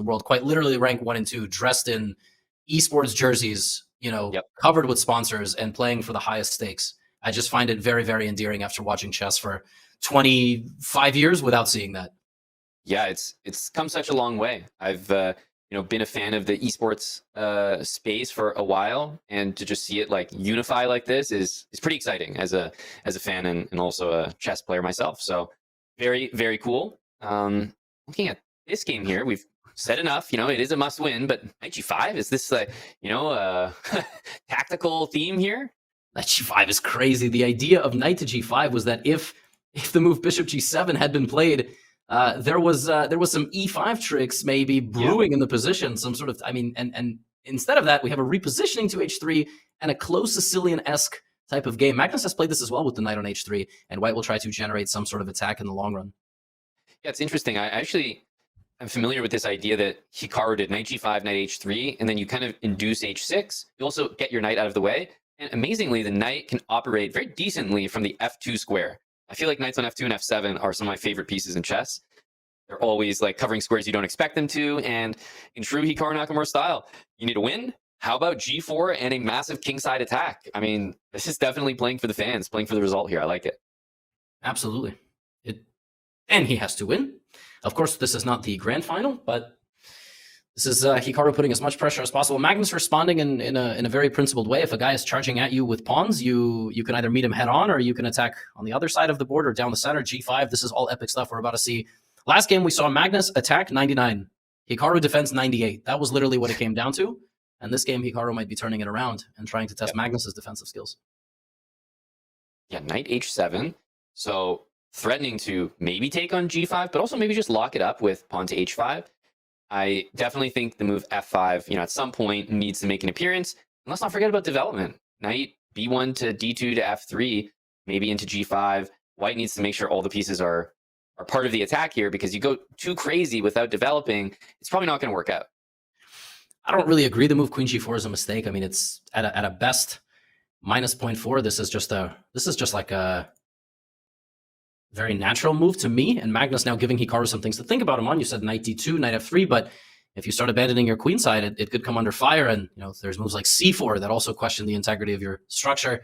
the world, quite literally rank 1 and 2, dressed in esports jerseys, Yep. covered with sponsors and playing for the highest stakes. I just find it very, very endearing after watching chess for 25 years without seeing that. Yeah, it's come such a long way. I've been a fan of the esports space for a while, and to just see it like unify like this is pretty exciting as a fan and also a chess player myself. So very, very cool. Looking at this game here, we've said enough. It is a must win, but knight g5, is this a tactical theme here? Knight g5 is crazy. The idea of knight to g5 was that if the move bishop g7 had been played, there was some e5 tricks maybe brewing in the position, some sort of, and instead of that, we have a repositioning to h3 and a close Sicilian-esque type of game. Magnus has played this as well with the knight on h3, and white will try to generate some sort of attack in the long run. Yeah, it's interesting. I'm familiar with this idea that Hikaru did knight g5, knight h3, and then you kind of induce h6. You also get your knight out of the way. And amazingly, the knight can operate very decently from the f2 square. I feel like knights on f2 and f7 are some of my favorite pieces in chess. They're always like covering squares you don't expect them to. And in true Hikaru Nakamura style, you need a win. How about g4 and a massive kingside attack? I mean, this is definitely playing for the fans, playing for the result here. I like it. Absolutely. And he has to win. Of course, this is not the grand final, but this is Hikaru putting as much pressure as possible. Magnus responding in a very principled way. If a guy is charging at you with pawns, you can either meet him head on, or you can attack on the other side of the board or down the center. G5, this is all epic stuff we're about to see. Last game, we saw Magnus attack 99. Hikaru defense 98. That was literally what it came down to. And this game, Hikaru might be turning it around and trying to test Magnus's defensive skills. Yeah, knight h7. So threatening to maybe take on g5, but also maybe just lock it up with pawn to h5. I definitely think the move f5, at some point needs to make an appearance. And let's not forget about development. Knight b1 to d2 to f3, maybe into g5. White needs to make sure all the pieces are part of the attack here, because you go too crazy without developing, it's probably not going to work out. I don't really agree. The move queen g4 is a mistake. I mean, it's at a best minus 0.4. This is just like a very natural move to me, and Magnus now giving Hikaru some things to think about him on. You said knight d2, knight f3, but if you start abandoning your queen side, it could come under fire, and there's moves like c4 that also question the integrity of your structure.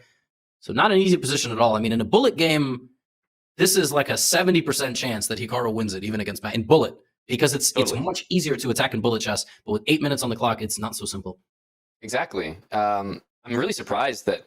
So not an easy position at all. I mean, in a bullet game, this is like a 70% chance that Hikaru wins it, even against in bullet, because it's much easier to attack in bullet chess, but with 8 minutes on the clock, it's not so simple. Exactly. I'm really surprised that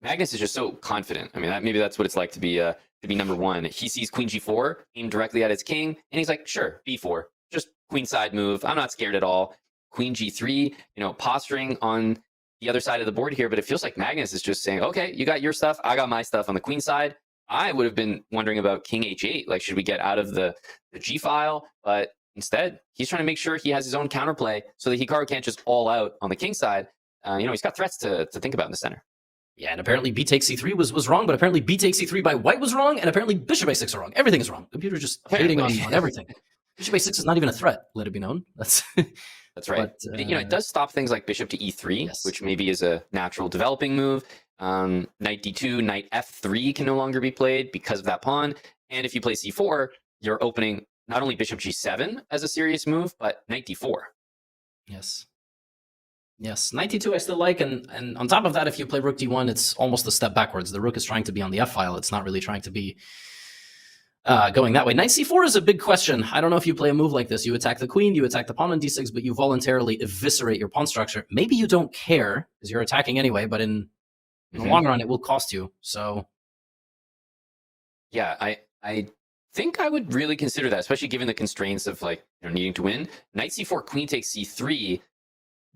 Magnus is just so confident. I mean, maybe that's what it's like to be number one. He sees queen g4 aimed directly at his king, and he's like, sure, b4, just queen side move. I'm not scared at all. Queen g3, posturing on the other side of the board here, but it feels like Magnus is just saying, okay, you got your stuff, I got my stuff on the queen side. I would have been wondering about king h8, like, should we get out of the g file? But instead, he's trying to make sure he has his own counterplay so that Hikaru can't just all out on the king side. He's got threats to think about in the center. Yeah, and apparently b takes c3 was wrong, but apparently b takes c3 by white was wrong, and apparently bishop a6 is wrong. Everything is wrong. Computer's just hating on everything. Bishop a6 is not even a threat, let it be known. That's right. But, it does stop things like bishop to e3, yes, which maybe is a natural developing move. Knight d2, knight f3 can no longer be played because of that pawn. And if you play c4, you're opening not only bishop g7 as a serious move, but knight d4. Yes, knight d2 I still like, and on top of that, if you play rook d1, it's almost a step backwards. The rook is trying to be on the f-file. It's not really trying to be going that way. Knight c4 is a big question. I don't know if you play a move like this. You attack the queen, you attack the pawn on d6, but you voluntarily eviscerate your pawn structure. Maybe you don't care, because you're attacking anyway, but in the long run, it will cost you. So, yeah, I think I would really consider that, especially given the constraints of needing to win. Knight c4, queen takes c3.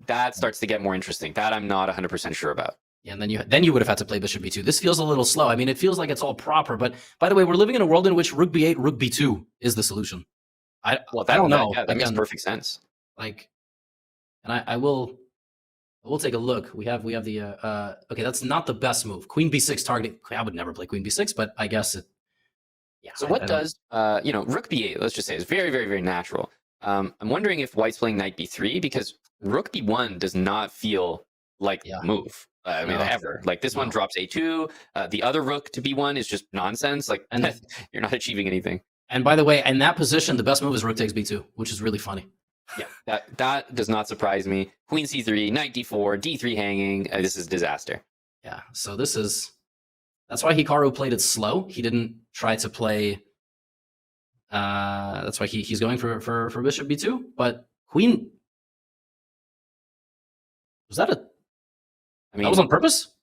That starts to get more interesting. That I'm not 100% sure about. Yeah, and then you would have had to play bishop b2. This feels a little slow. I mean, it feels like it's all proper, but by the way, we're living in a world in which rook b8, rook b2 is the solution. I don't know. That makes perfect sense. I will take a look. We have the okay, that's not the best move. Queen b6 targeting. I would never play queen b6, but I guess it. Yeah. So what does rook b8? Let's just say is very, very, very natural. I'm wondering if white's playing knight b3, because rook b1 does not feel like the move. Ever. Like this one drops a2. The other rook to b1 is just nonsense. You're not achieving anything. And by the way, in that position, the best move is rook takes b2, which is really funny. Yeah, that does not surprise me. Queen c3, knight d4, d3 hanging. This is disaster. Yeah, so that's why Hikaru played it slow. He didn't try to play. That's why he's going for bishop b2. But queen, was that a I that was mean, on purpose?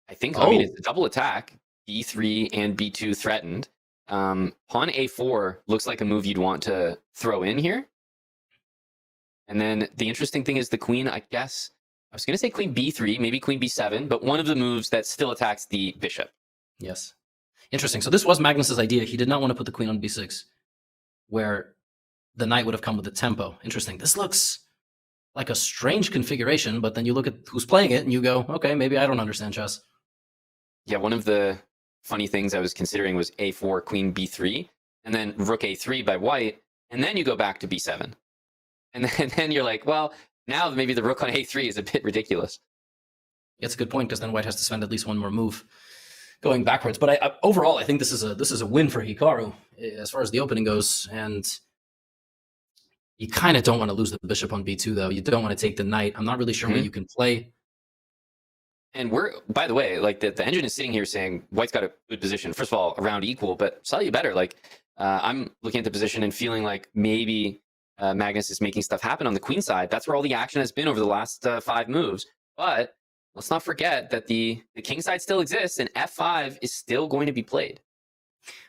I think so. I mean, Oh, it's a double attack. b3 and b2 threatened. Pawn a4 looks like a move you'd want to throw in here. And then the interesting thing is the queen, I guess. I was going to say queen b3, maybe queen b7, but one of the moves that still attacks the bishop. yes. Interesting. So this was Magnus's idea. He did not want to put the queen on b6, where the knight would have come with the tempo. Interesting. This looks like a strange configuration, but then you look at who's playing it and you go, okay, maybe I don't understand chess. Yeah, one of the funny things I was considering was a4, queen b3, and then rook a3 by white, and then you go back to b7. And then you're like, well, now maybe the rook on a3 is a bit ridiculous. It's a good point, because then white has to spend at least one more move going backwards. But overall, I think this is a win for Hikaru as far as the opening goes. And you kind of don't want to lose the bishop on b2, though. You don't want to take the knight. I'm not really sure what you can play. And we're, by the way, like the engine is sitting here saying white's got a good position. First of all, around equal, but slightly better. Like I'm looking at the position and feeling like maybe Magnus is making stuff happen on the queen side. That's where all the action has been over the last 5 moves. But let's not forget that the king side still exists, and f5 is still going to be played.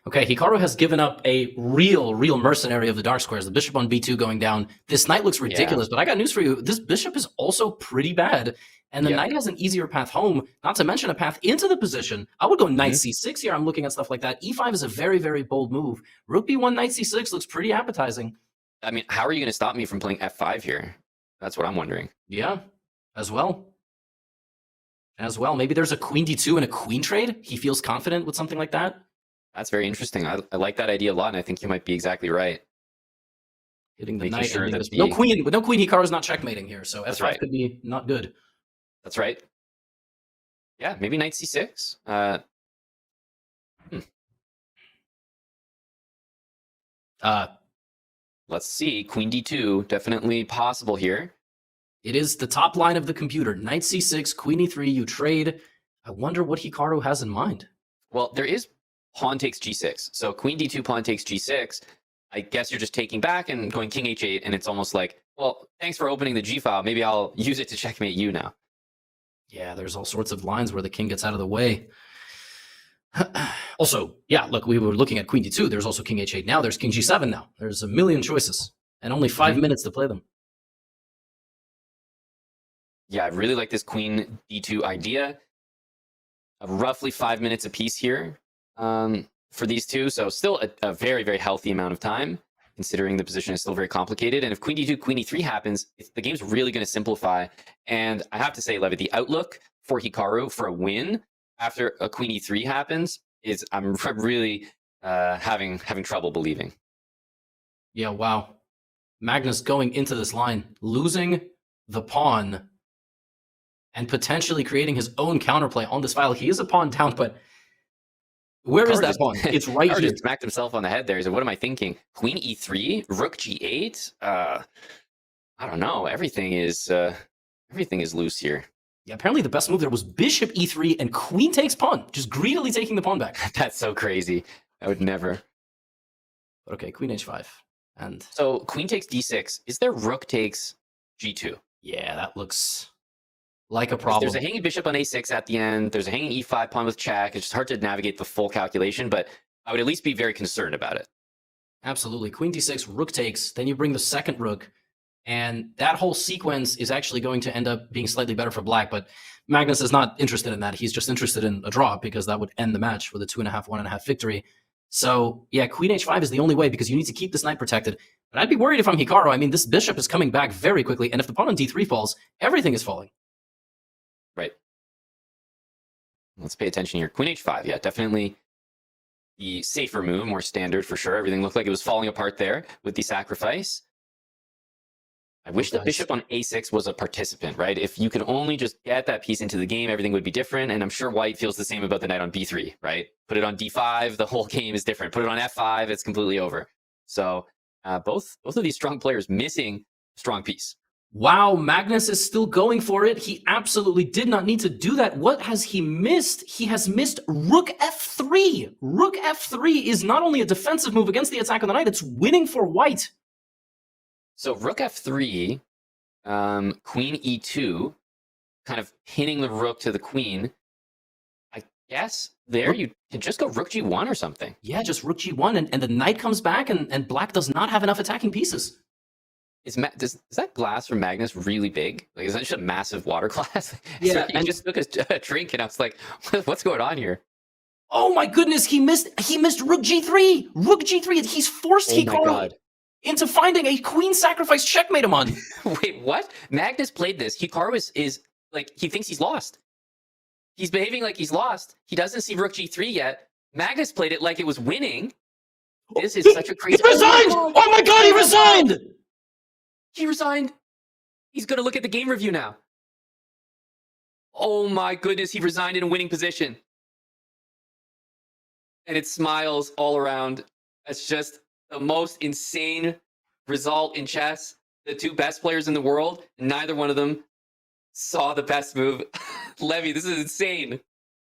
Okay, Hikaru has given up a real mercenary of the dark squares. The bishop on b2 going down. This knight looks ridiculous, but I got news for you. This bishop is also pretty bad, and the knight has an easier path home, not to mention a path into the position. I would go knight c6 here. I'm looking at stuff like that. e5 is a very bold move. Rook b1, knight c6 looks pretty appetizing. I mean, how are you going to stop me from playing f5 here? That's what I'm wondering. Yeah, as well. Maybe there's a queen d2 and a queen trade. He feels confident with something like that. That's very interesting. I like that idea a lot, and I think you might be exactly right. Hitting the knight. Sure that no queen, with no queen, Hikaru's not checkmating here, so f5 could be not good. That's right. Yeah, maybe knight c6. Let's see. Queen d2, definitely possible here. It is the top line of the computer. Knight c6, queen e3, you trade. I wonder what Hikaru has in mind. Well, there is pawn takes g6. So queen d2, pawn takes g6. I guess you're just taking back and going king h8, and it's almost like, well, thanks for opening the g file. Maybe I'll use it to checkmate you now. Yeah, there's all sorts of lines where the king gets out of the way. Also, yeah, look, we were looking at queen d2. There's also king h8 now. There's king g7 now. There's a million choices and only 5 minutes to play them. Yeah, I really like this queen d2 idea. Roughly 5 minutes apiece here for these two. So still a very healthy amount of time, considering the position is still very complicated. And if queen d2, queen e3 happens, the game's really going to simplify. And I have to say, Levitt, the outlook for Hikaru for a win after a queen e3 happens is I'm really having trouble believing. Yeah, wow. Magnus going into this line, losing the pawn, and potentially creating his own counterplay on this file. He is a pawn down, but where is that pawn? It's right here. Just smacked himself on the head there. He said, what am I thinking? Queen e3, rook g8? I don't know. Everything is loose here. Yeah, apparently the best move there was bishop e3 and queen takes pawn, just greedily taking the pawn back. That's so crazy. I would never. But okay, queen h5. And so queen takes d6. Is there rook takes g2? Yeah, that looks like a problem. There's a hanging bishop on a6 at the end. There's a hanging e5 pawn with check. It's just hard to navigate the full calculation, but I would at least be very concerned about it. Absolutely. Queen d6, rook takes, then you bring the second rook, and that whole sequence is actually going to end up being slightly better for black, but Magnus is not interested in that. He's just interested in a draw, because that would end the match with a 2.5, 1.5 victory. So yeah, queen h5 is the only way, because you need to keep this knight protected. But I'd be worried if I'm Hikaru. I mean, this bishop is coming back very quickly, and if the pawn on d3 falls, everything is falling. Right. Let's pay attention here. Queen h5, yeah, definitely the safer move, more standard for sure. Everything looked like it was falling apart there with the sacrifice. I wish the bishop on a6 was a participant, right? If you could only just get that piece into the game, everything would be different. And I'm sure white feels the same about the knight on b3, right? Put it on d5, the whole game is different. Put it on f5, it's completely over. So both of these strong players missing strong piece. Wow, Magnus is still going for it. He absolutely did not need to do that. What has he missed? He has missed Rook F3. Rook F3 is not only a defensive move against the attack of the knight, it's winning for white. So Rook F3, Queen E2, kind of pinning the rook to the queen. I guess there you can just go Rook G1 or something. Yeah, just Rook G1, and the knight comes back, and black does not have enough attacking pieces. Is that glass from Magnus really big? Like, is that just a massive water glass? Yeah, So he just took a drink, and I was like, "What's going on here?" Oh my goodness, he missed Rook G3. Rook G3. He's forced Hikaru into finding a queen sacrifice checkmate him on. Wait, what? Magnus played this. Hikaru is like, he thinks he's lost. He's behaving like he's lost. He doesn't see Rook G3 yet. Magnus played it like it was winning. This is such a crazy. He resigned! Oh my god, he resigned! He resigned. He's going to look at the game review now. Oh my goodness, he resigned in a winning position. And it smiles all around. That's just the most insane result in chess. The two best players in the world, neither one of them saw the best move. Levy, this is insane.